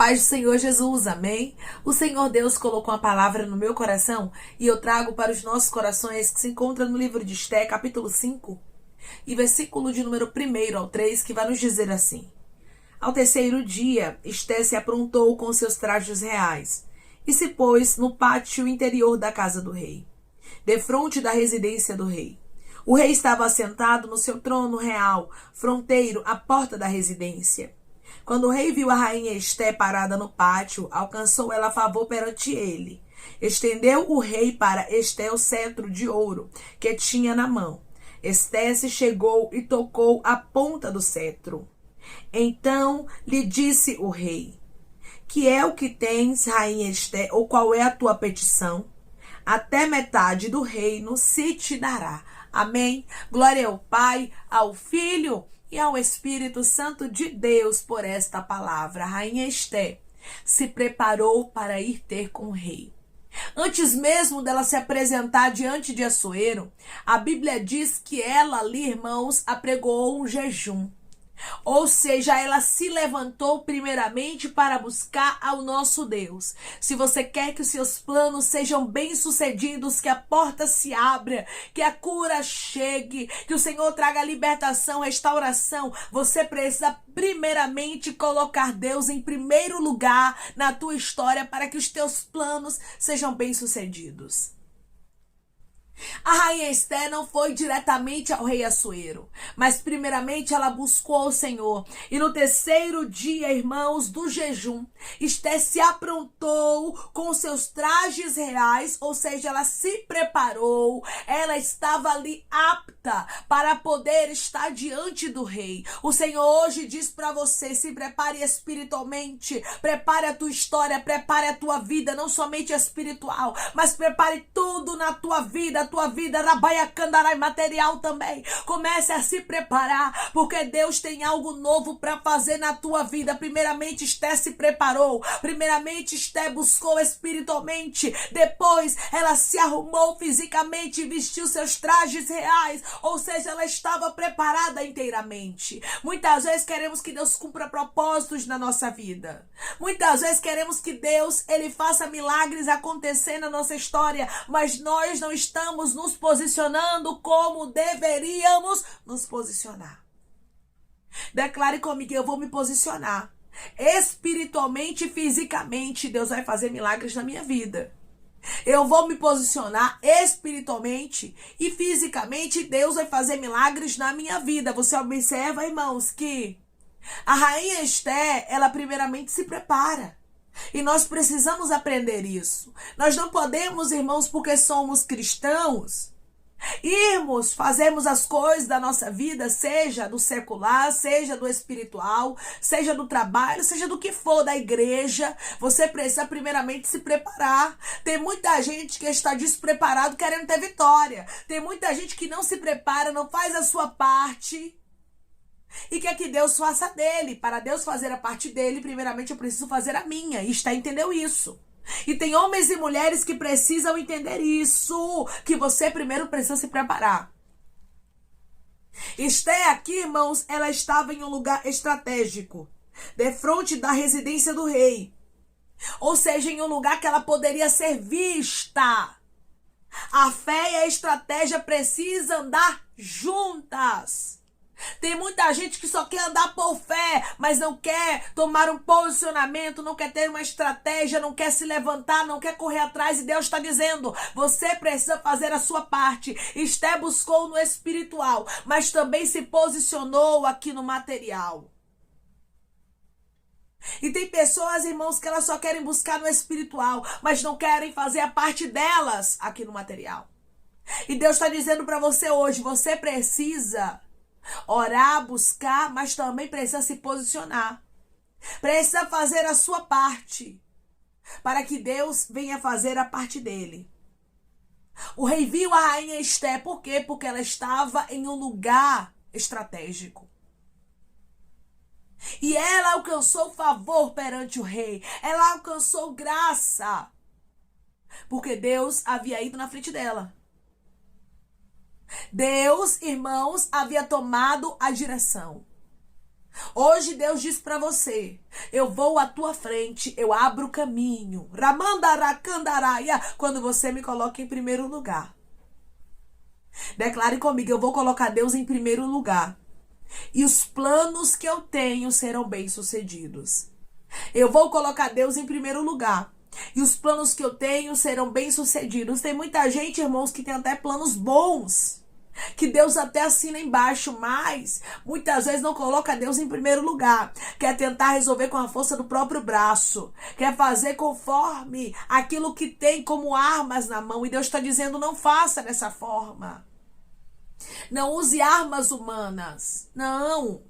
paz do Senhor Jesus, amém? O Senhor Deus colocou uma palavra no meu coração e eu trago para os nossos corações que se encontra no livro de Esté, capítulo 5, e versículo de número 1 ao 3, que vai nos dizer assim: Ao terceiro dia, Esté se aprontou com seus trajes reais e se pôs no pátio interior da casa do rei, defronte da residência do rei. O rei estava assentado no seu trono real, fronteiro à porta da residência. Quando o rei viu a rainha Esté parada no pátio, alcançou ela favor perante ele. Estendeu o rei para Esté o cetro de ouro que tinha na mão. Esté se chegou e tocou a ponta do cetro. Então lhe disse o rei: Que é o que tens, rainha Esté, ou qual é a tua petição? Até metade do reino se te dará. Amém? Glória ao Pai, ao Filho e ao Espírito Santo de Deus por esta palavra. A rainha Esté se preparou para ir ter com o rei. Antes mesmo dela se apresentar diante de Assuero, a Bíblia diz que ela ali, irmãos, apregoou um jejum. Ou seja, ela se levantou primeiramente para buscar ao nosso Deus. Se você quer que os seus planos sejam bem-sucedidos, que a porta se abra, que a cura chegue, que o Senhor traga libertação, restauração, você precisa primeiramente colocar Deus em primeiro lugar na tua história para que os teus planos sejam bem-sucedidos. A rainha Esté não foi diretamente ao rei Assuero, mas primeiramente ela buscou o Senhor. E no terceiro dia, irmãos, do jejum, Esté se aprontou com seus trajes reais, ou seja, ela se preparou, ela estava ali apta para poder estar diante do rei. O Senhor hoje diz para você: se prepare espiritualmente, prepare a tua história, prepare a tua vida, não somente espiritual, mas prepare tudo na tua vida, rabaia, candarai, material também. Comece a se preparar, porque Deus tem algo novo para fazer na tua vida. Primeiramente, Esté se preparou. Primeiramente, Esté buscou espiritualmente. Depois, ela se arrumou fisicamente e vestiu seus trajes reais. Ou seja, ela estava preparada inteiramente. Muitas vezes queremos que Deus cumpra propósitos na nossa vida. Muitas vezes queremos que Deus, ele faça milagres acontecer na nossa história, mas nós não estamos nos posicionando como deveríamos nos posicionar. Declare comigo: eu vou me posicionar espiritualmente e fisicamente. Deus vai fazer milagres na minha vida. Eu vou me posicionar espiritualmente e fisicamente. Deus vai fazer milagres na minha vida. Você observa, irmãos, que a rainha Esté, ela primeiramente se prepara. E nós precisamos aprender isso. Nós não podemos, irmãos, porque somos cristãos, fazermos as coisas da nossa vida, seja do secular, seja do espiritual, seja do trabalho, seja do que for, da igreja. Você precisa primeiramente se preparar. Tem muita gente que está despreparado querendo ter vitória. Tem muita gente que não se prepara, não faz a sua parte e quer que Deus faça dele. Para Deus fazer a parte dele, primeiramente eu preciso fazer a minha. E Esté entendeu isso. E tem homens e mulheres que precisam entender isso, que você primeiro precisa se preparar. Esté aqui, irmãos, ela estava em um lugar estratégico, defronte da residência do rei. Ou seja, em um lugar que ela poderia ser vista. A fé e a estratégia precisam andar juntas. Tem muita gente que só quer andar por fé, mas não quer tomar um posicionamento, não quer ter uma estratégia, não quer se levantar, não quer correr atrás. E Deus está dizendo: você precisa fazer a sua parte. Esté buscou no espiritual, mas também se posicionou aqui no material. E tem pessoas, irmãos, que elas só querem buscar no espiritual, mas não querem fazer a parte delas aqui no material. E Deus está dizendo para você hoje: você precisa orar, buscar, mas também precisa se posicionar. Precisa fazer a sua parte, para que Deus venha fazer a parte dele. O rei viu a rainha Esté. Por quê? Porque ela estava em um lugar estratégico. E ela alcançou favor perante o rei. Ela alcançou graça, porque Deus havia ido na frente dela. Deus, irmãos, havia tomado a direção. Hoje Deus diz para você: eu vou à tua frente, eu abro o caminho. Ramandaracandaraya, quando você me coloca em primeiro lugar. Declare comigo: eu vou colocar Deus em primeiro lugar. E os planos que eu tenho serão bem-sucedidos. Eu vou colocar Deus em primeiro lugar. E os planos que eu tenho serão bem-sucedidos. Tem muita gente, irmãos, que tem até planos bons, que Deus até assina embaixo, mas muitas vezes não coloca Deus em primeiro lugar. Quer tentar resolver com a força do próprio braço. Quer fazer conforme aquilo que tem como armas na mão. E Deus está dizendo: não faça dessa forma. Não use armas humanas. Não.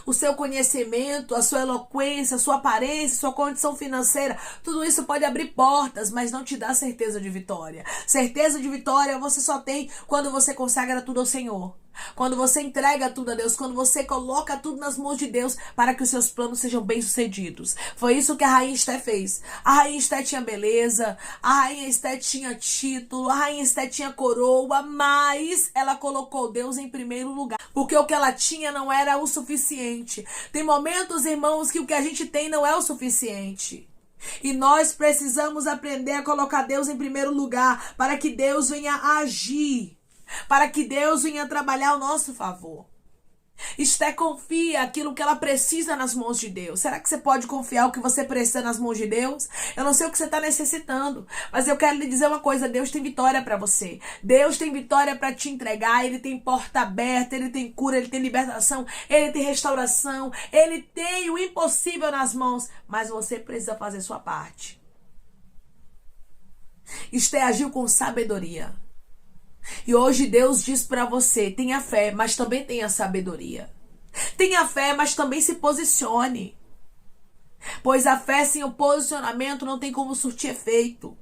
O seu conhecimento, a sua eloquência, a sua aparência, a sua condição financeira, tudo isso pode abrir portas, mas não te dá certeza de vitória. Certeza de vitória você só tem quando você consagra tudo ao Senhor. Quando você entrega tudo a Deus, quando você coloca tudo nas mãos de Deus para que os seus planos sejam bem-sucedidos. Foi isso que a Rainha Esté fez. A Rainha Esté tinha beleza, a Rainha Esté tinha título, a Rainha Esté tinha coroa, mas ela colocou Deus em primeiro lugar, porque o que ela tinha não era o suficiente. Tem momentos, irmãos, que o que a gente tem não é o suficiente. E nós precisamos aprender a colocar Deus em primeiro lugar para que Deus venha agir. Para que Deus venha trabalhar ao nosso favor. Esté confia aquilo que ela precisa nas mãos de Deus. Será que você pode confiar o que você precisa nas mãos de Deus? Eu não sei o que você está necessitando, mas eu quero lhe dizer uma coisa: Deus tem vitória para você. Deus tem vitória para te entregar. Ele tem porta aberta, Ele tem cura, Ele tem libertação, Ele tem restauração, Ele tem o impossível nas mãos, mas você precisa fazer sua parte. Esté agiu com sabedoria. E hoje Deus diz para você: tenha fé, mas também tenha sabedoria. Tenha fé, mas também se posicione. Pois a fé sem o posicionamento não tem como surtir efeito.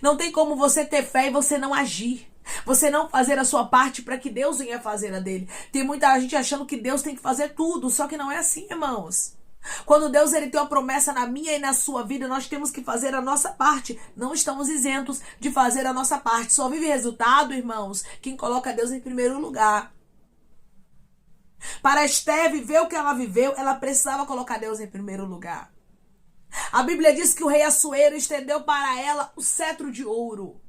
Não tem como você ter fé e você não agir. Você não fazer a sua parte para que Deus venha fazer a dele. Tem muita gente achando que Deus tem que fazer tudo, só que não é assim, irmãos. Quando Deus ele tem uma promessa na minha e na sua vida, nós temos que fazer a nossa parte. Não estamos isentos de fazer a nossa parte. Só vive resultado, irmãos, quem coloca Deus em primeiro lugar. Para Esté viver o que ela viveu, ela precisava colocar Deus em primeiro lugar. A Bíblia diz que o rei Assuero estendeu para ela o cetro de ouro.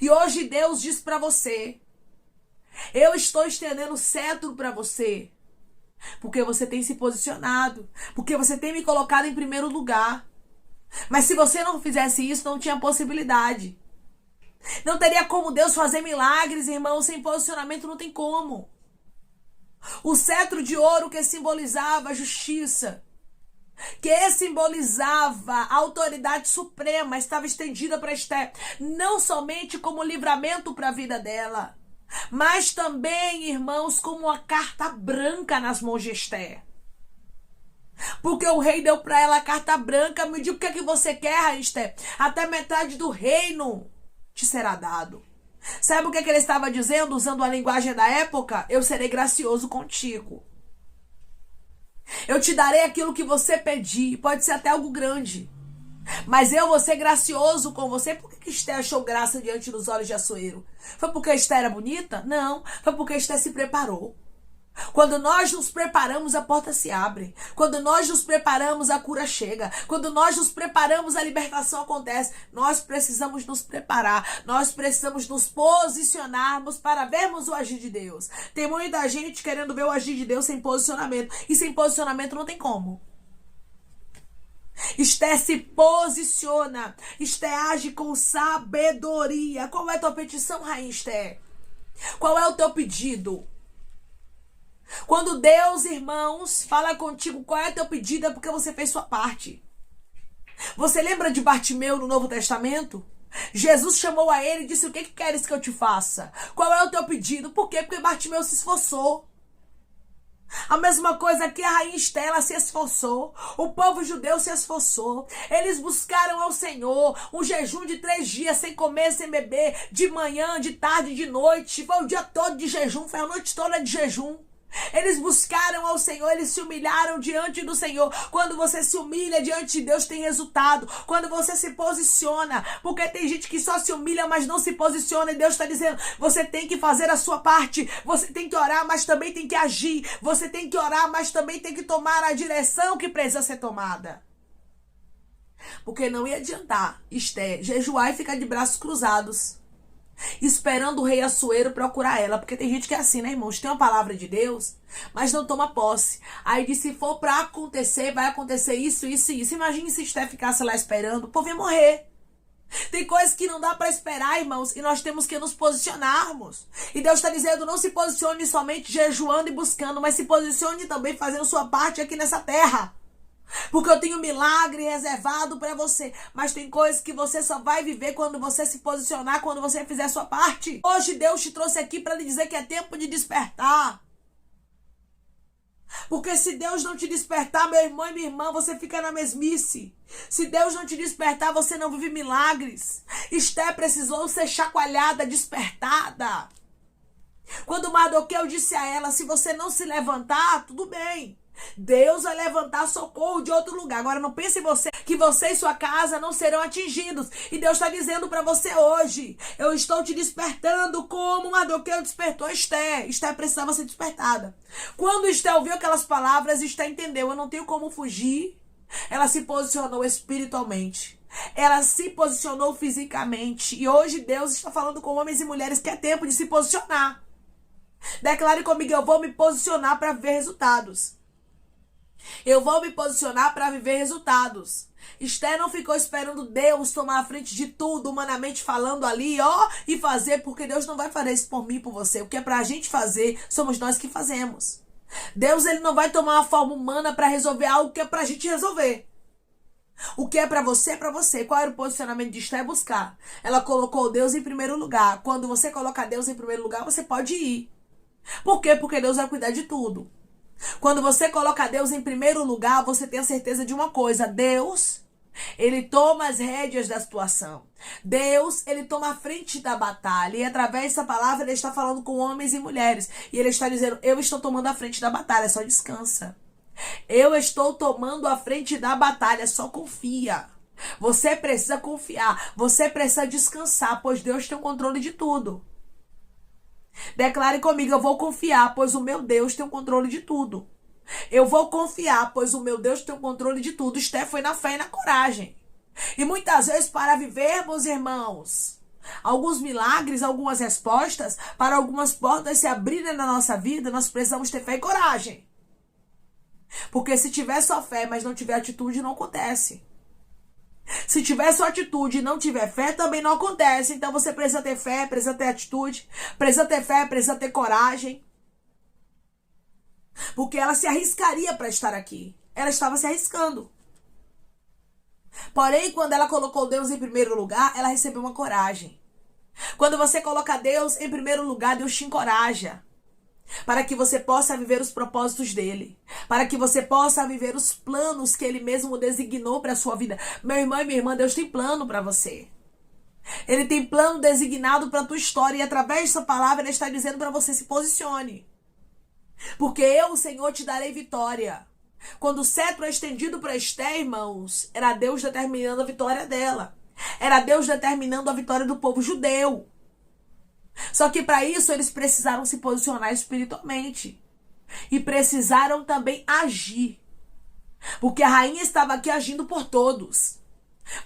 E hoje Deus diz para você: eu estou estendendo o cetro para você. Porque você tem se posicionado. Porque você tem me colocado em primeiro lugar. Mas se você não fizesse isso, não tinha possibilidade. Não teria como Deus fazer milagres, irmão. Sem posicionamento não tem como. O cetro de ouro que simbolizava a justiça, que simbolizava a autoridade suprema, estava estendida para Esté. Não somente como livramento para a vida dela, mas também, irmãos, como uma carta branca nas mãos de Esté. Porque o rei deu para ela a carta branca. Me diga o que é que você quer, Esté. Até metade do reino te será dado. Sabe o que é que ele estava dizendo, usando a linguagem da época? Eu serei gracioso contigo. Eu te darei aquilo que você pedir. Pode ser até algo grande, mas eu vou ser gracioso com você. Por que Esté achou graça diante dos olhos de Assuero? Foi porque Esté era bonita? Não. Foi porque Esté se preparou. Quando nós nos preparamos, a porta se abre. Quando nós nos preparamos, a cura chega. Quando nós nos preparamos, a libertação acontece. Nós precisamos nos preparar. Nós precisamos nos posicionarmos para vermos o agir de Deus. Tem muita gente querendo ver o agir de Deus sem posicionamento. E sem posicionamento não tem como. Esté se posiciona. Esté age com sabedoria. Qual é a tua petição, Rainha Esté? Qual é o teu pedido? Quando Deus, irmãos, fala contigo qual é o teu pedido, é porque você fez sua parte. Você lembra de Bartimeu no Novo Testamento? Jesus chamou a ele e disse: o que queres que eu te faça? Qual é o teu pedido? Por quê? Porque Bartimeu se esforçou. A mesma coisa que a Rainha Esté, ela se esforçou. O povo judeu se esforçou. Eles buscaram ao Senhor um jejum de 3 dias, sem comer, sem beber, de manhã, de tarde, de noite. Foi o dia todo de jejum, foi a noite toda de jejum. Eles buscaram ao Senhor, eles se humilharam diante do Senhor. Quando você se humilha diante de Deus, tem resultado. Quando você se posiciona, porque tem gente que só se humilha, mas não se posiciona, e Deus está dizendo, você tem que fazer a sua parte, você tem que orar, mas também tem que agir, você tem que orar, mas também tem que tomar a direção que precisa ser tomada. Porque não ia adiantar, Esté, jejuar e ficar de braços cruzados, esperando o rei Assuero procurar ela. Porque tem gente que é assim, né, irmãos? Tem uma palavra de Deus, mas não toma posse. Aí diz, se for pra acontecer, vai acontecer isso, isso e isso. Imagine se Esté ficasse lá esperando, o povo ia morrer. Tem coisas que não dá para esperar, irmãos, e nós temos que nos posicionarmos. E Deus está dizendo, não se posicione somente jejuando e buscando, mas se posicione também fazendo sua parte aqui nessa terra. Porque eu tenho milagre reservado para você. Mas tem coisas que você só vai viver quando você se posicionar, quando você fizer a sua parte. Hoje Deus te trouxe aqui para lhe dizer que é tempo de despertar. Porque se Deus não te despertar, meu irmão e minha irmã, você fica na mesmice. Se Deus não te despertar, você não vive milagres. Esté precisou ser chacoalhada, despertada. Quando Mardoqueu disse a ela, se você não se levantar, tudo bem. Deus vai levantar socorro de outro lugar. Agora não pense em você, que você e sua casa não serão atingidos. E Deus está dizendo para você hoje, eu estou te despertando como Mardoqueu despertou Esté. Esté precisava ser despertada. Quando Esté ouviu aquelas palavras, Esté entendeu, eu não tenho como fugir. Ela se posicionou espiritualmente. Ela se posicionou fisicamente. E hoje Deus está falando com homens e mulheres que é tempo de se posicionar. Declare comigo, eu vou me posicionar para ver resultados. Eu vou me posicionar para viver resultados. Esté não ficou esperando Deus tomar a frente de tudo, humanamente falando ali, ó, e fazer, porque Deus não vai fazer isso por mim e por você. O que é pra gente fazer, somos nós que fazemos. Deus, ele não vai tomar uma forma humana para resolver algo que é pra gente resolver. O que é pra você, é pra você. Qual era o posicionamento de Esté? É buscar. Ela colocou Deus em primeiro lugar. Quando você coloca Deus em primeiro lugar, você pode ir. Por quê? Porque Deus vai cuidar de tudo. Quando você coloca Deus em primeiro lugar, você tem a certeza de uma coisa. Deus, ele toma as rédeas da situação. Deus, ele toma a frente da batalha. E através dessa palavra, ele está falando com homens e mulheres. E ele está dizendo, eu estou tomando a frente da batalha, só descansa. Eu estou tomando a frente da batalha, só confia. Você precisa confiar. Você precisa descansar, pois Deus tem o controle de tudo. Declare comigo, eu vou confiar, pois o meu Deus tem o controle de tudo. Eu vou confiar, pois o meu Deus tem o controle de tudo. Esté foi na fé e na coragem. E muitas vezes para vivermos, irmãos, alguns milagres, algumas respostas, para algumas portas se abrirem na nossa vida, nós precisamos ter fé e coragem. Porque se tiver só fé, mas não tiver atitude, não acontece. Se tiver só atitude e não tiver fé, também não acontece. Então você precisa ter fé, precisa ter atitude, precisa ter fé, precisa ter coragem. Porque ela se arriscaria para estar aqui. Ela estava se arriscando. Porém, quando ela colocou Deus em primeiro lugar, ela recebeu uma coragem. Quando você coloca Deus em primeiro lugar, Deus te encoraja. Para que você possa viver os propósitos dele. Para que você possa viver os planos que ele mesmo designou para a sua vida. Meu irmão e minha irmã, Deus tem plano para você. Ele tem plano designado para a tua história. E através dessa palavra ele está dizendo para você, se posicione. Porque eu, o Senhor, te darei vitória. Quando o cetro é estendido para Esté, irmãos, era Deus determinando a vitória dela. Era Deus determinando a vitória do povo judeu. Só que para isso eles precisaram se posicionar espiritualmente. E precisaram também agir. Porque a rainha estava aqui agindo por todos.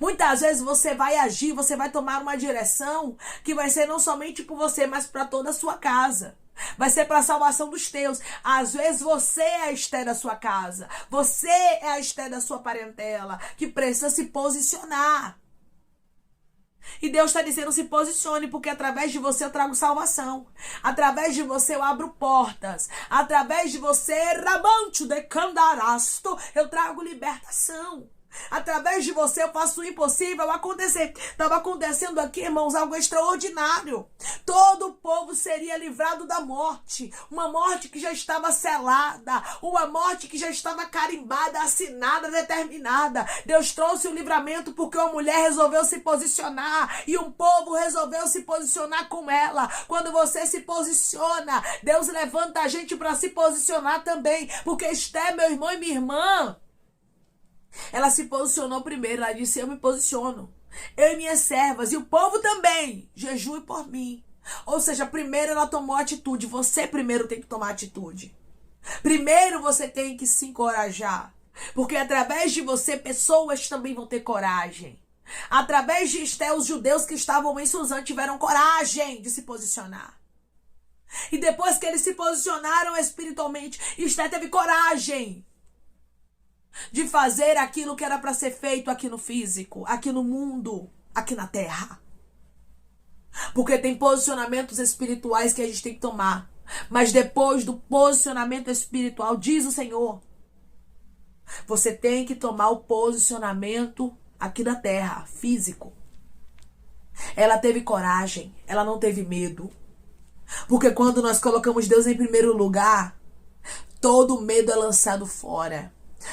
Muitas vezes você vai agir, você vai tomar uma direção que vai ser não somente por você, mas para toda a sua casa. Vai ser para a salvação dos teus. Às vezes você é a Esté da sua casa. Você é a Esté da sua parentela, que precisa se posicionar. E Deus está dizendo, se posicione, porque através de você eu trago salvação. Através de você eu abro portas. Através de você, rabancho de candarasto, eu trago libertação. Através de você eu faço o impossível acontecer. Estava acontecendo aqui, irmãos, algo extraordinário. Todo o povo seria livrado da morte. Uma morte que já estava selada. Uma morte que já estava carimbada, assinada, determinada. Deus trouxe o livramento porque uma mulher resolveu se posicionar. E um povo resolveu se posicionar com ela. Quando você se posiciona, Deus levanta a gente para se posicionar também. Porque Esté, meu irmão e minha irmã, ela se posicionou primeiro, ela disse, eu me posiciono. Eu e minhas servas, e o povo também, jejue por mim. Ou seja, primeiro ela tomou atitude, você primeiro tem que tomar atitude. Primeiro você tem que se encorajar. Porque através de você, pessoas também vão ter coragem. Através de Esté, os judeus que estavam em Suzã tiveram coragem de se posicionar. E depois que eles se posicionaram espiritualmente, Esté teve coragem de fazer aquilo que era para ser feito aqui no físico, aqui no mundo, aqui na terra. Porque tem posicionamentos espirituais que a gente tem que tomar. Mas depois do posicionamento espiritual, diz o Senhor, você tem que tomar o posicionamento aqui na terra, físico. Ela teve coragem, ela não teve medo. Porque quando nós colocamos Deus em primeiro lugar, todo medo é lançado fora.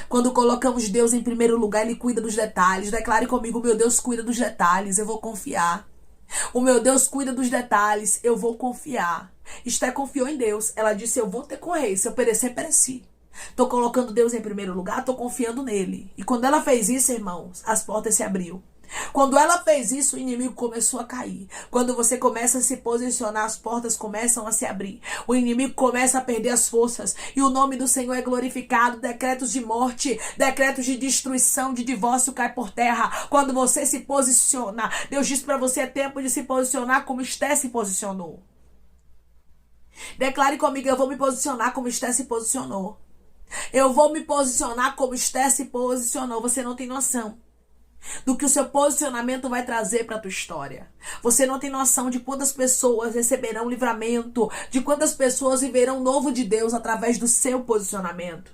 Quando colocamos Deus em primeiro lugar, Ele cuida dos detalhes. Declare comigo, meu Deus cuida dos detalhes, eu vou confiar. O meu Deus cuida dos detalhes, eu vou confiar. Esté confiou em Deus. Ela disse, eu vou ter com o rei, se eu perecer, pereci. Tô colocando Deus em primeiro lugar, tô confiando nele. E quando ela fez isso, irmãos, as portas se abriu. Quando ela fez isso, o inimigo começou a cair. Quando você começa a se posicionar, as portas começam a se abrir. O inimigo começa a perder as forças. E o nome do Senhor é glorificado. Decretos de morte, decretos de destruição, de divórcio cai por terra. Quando você se posiciona, Deus diz para você, é tempo de se posicionar como Esté se posicionou. Declare comigo, eu vou me posicionar como Esté se posicionou. Eu vou me posicionar como Esté se posicionou. Você não tem noção do que o seu posicionamento vai trazer para a tua história. Você não tem noção de quantas pessoas receberão livramento, de quantas pessoas viverão o novo de Deus através do seu posicionamento.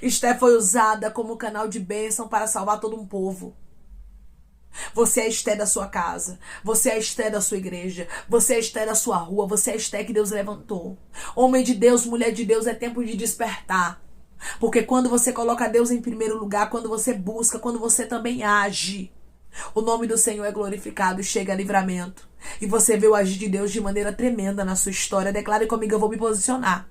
Esté foi usada como canal de bênção para salvar todo um povo. Você é Esté da sua casa, você é Esté da sua igreja, você é Esté da sua rua, você é Esté que Deus levantou. Homem de Deus, mulher de Deus, é tempo de despertar. Porque quando você coloca Deus em primeiro lugar, quando você busca, quando você também age, o nome do Senhor é glorificado e chega a livramento. E você vê o agir de Deus de maneira tremenda na sua história. Declare comigo, eu vou me posicionar.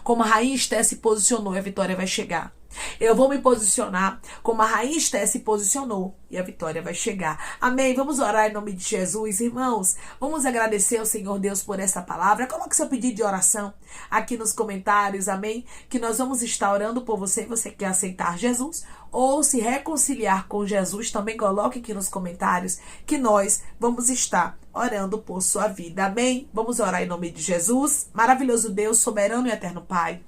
Como a rainha Esté se posicionou, a vitória vai chegar. Eu vou me posicionar como a rainha Esté se posicionou e a vitória vai chegar. Amém? Vamos orar em nome de Jesus, irmãos. Vamos agradecer ao Senhor Deus por essa palavra. Coloque seu pedido de oração aqui nos comentários, amém? Que nós vamos estar orando por você. Você quer aceitar Jesus ou se reconciliar com Jesus, também coloque aqui nos comentários que nós vamos estar orando por sua vida. Amém? Vamos orar em nome de Jesus. Maravilhoso Deus, soberano e eterno Pai.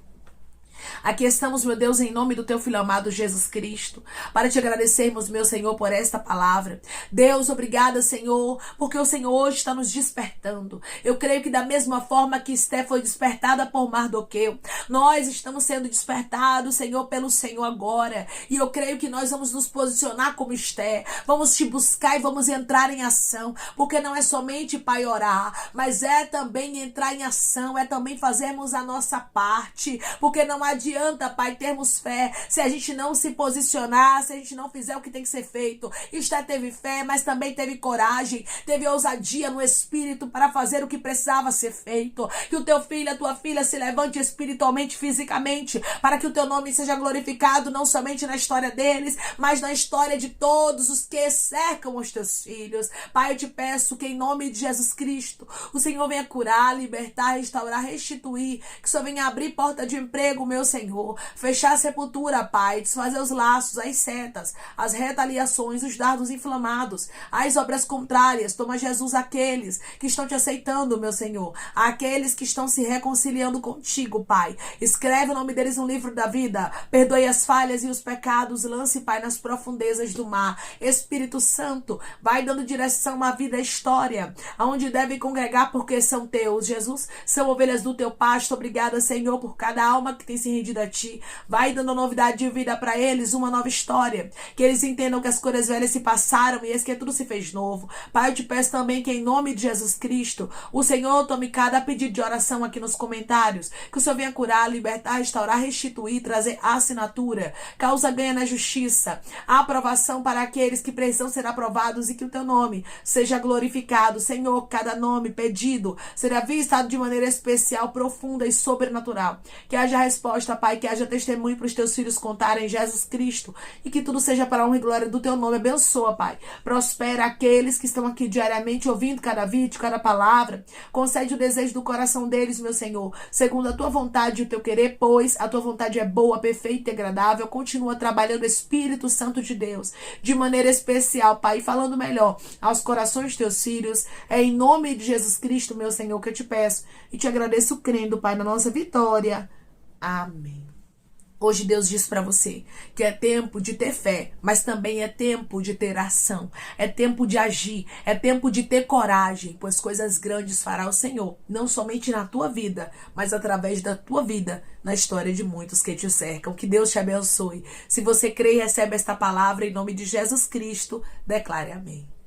Aqui estamos, meu Deus, em nome do teu Filho amado Jesus Cristo, para te agradecermos, meu Senhor, por esta palavra. Deus, obrigada, Senhor, porque o Senhor hoje está nos despertando. Eu creio que da mesma forma que Esté foi despertada por Mardoqueu, nós estamos sendo despertados, Senhor, pelo Senhor agora. E eu creio que nós vamos nos posicionar como Esté, vamos te buscar e vamos entrar em ação, porque não é somente, Pai, orar, mas é também entrar em ação, é também fazermos a nossa parte, porque não adianta, Pai, termos fé se a gente não se posicionar, se a gente não fizer o que tem que ser feito. Esté teve fé, mas também teve coragem, teve ousadia no espírito para fazer o que precisava ser feito. Que o teu filho, a tua filha se levante espiritualmente, fisicamente, para que o teu nome seja glorificado não somente na história deles, mas na história de todos os que cercam os teus filhos. Pai, eu te peço que em nome de Jesus Cristo, o Senhor venha curar, libertar, restaurar, restituir, que o Senhor venha abrir porta de emprego, meu Senhor, fechar a sepultura, Pai, desfazer os laços, as setas, as retaliações, os dardos inflamados, as obras contrárias. Toma, Jesus, aqueles que estão te aceitando, meu Senhor, aqueles que estão se reconciliando contigo, Pai. Escreve o nome deles no livro da vida, perdoe as falhas e os pecados, lance, Pai, nas profundezas do mar. Espírito Santo, vai dando direção à vida, à história, aonde devem congregar, porque são teus, Jesus, são ovelhas do teu pasto. Obrigada, Senhor, por cada alma que tem se se rendido a Ti. Vai dando novidade de vida para eles, uma nova história. Que eles entendam que as coisas velhas se passaram e esse que tudo se fez novo. Pai, eu te peço também que em nome de Jesus Cristo, o Senhor tome cada pedido de oração aqui nos comentários. Que o Senhor venha curar, libertar, restaurar, restituir, trazer assinatura, causa ganha na justiça, a aprovação para aqueles que precisam ser aprovados e que o teu nome seja glorificado. Senhor, cada nome pedido será visitado de maneira especial, profunda e sobrenatural. Que haja resposta, Pai, que haja testemunho para os teus filhos contarem Jesus Cristo e que tudo seja para a honra e glória do teu nome. Abençoa, Pai. Prospera aqueles que estão aqui diariamente ouvindo cada vídeo, cada palavra. Concede o desejo do coração deles, meu Senhor, segundo a tua vontade e o teu querer, pois a tua vontade é boa, perfeita e agradável. Continua trabalhando, Espírito Santo de Deus, de maneira especial, Pai, falando melhor aos corações dos teus filhos. É em nome de Jesus Cristo, meu Senhor, que eu te peço e te agradeço crendo, Pai, na nossa vitória. Amém. Hoje Deus diz para você que é tempo de ter fé, mas também é tempo de ter ação. É tempo de agir, é tempo de ter coragem, pois coisas grandes fará o Senhor, não somente na tua vida, mas através da tua vida, na história de muitos que te cercam. Que Deus te abençoe. Se você crê e recebe esta palavra em nome de Jesus Cristo, declare amém.